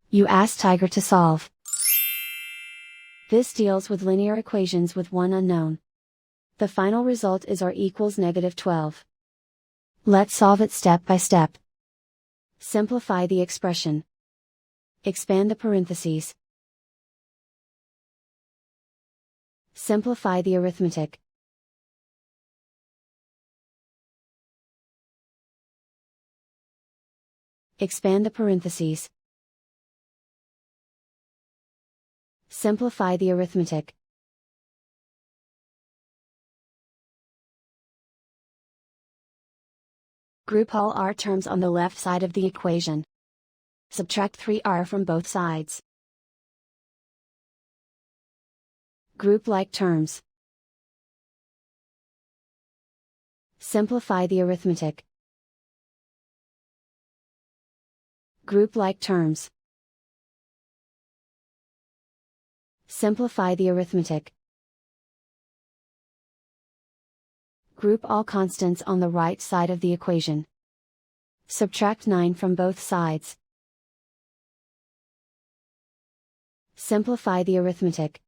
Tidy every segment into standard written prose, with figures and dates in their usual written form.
You ask Tiger to solve. This deals with linear equations with one unknown. The final result is r equals -12. Let's solve it step by step. Simplify the expression. Expand the parentheses. Simplify the arithmetic. Expand the parentheses. Simplify the arithmetic. Group all r terms on the left side of the equation. Subtract 3r from both sides. Group like terms. Simplify the arithmetic. Group like terms. Simplify the arithmetic. Group all constants on the right side of the equation. Subtract 9 from both sides. Simplify the arithmetic.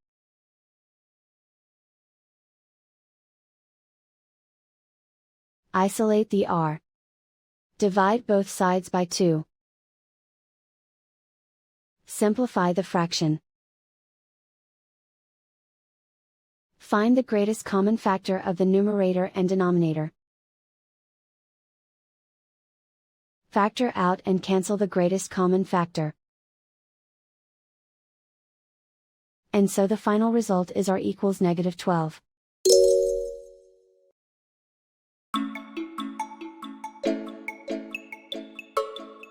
Isolate the r. Divide both sides by 2. Simplify the fraction. Find the greatest common factor of the numerator and denominator. Factor out and cancel the greatest common factor. And so the final result is r equals -12.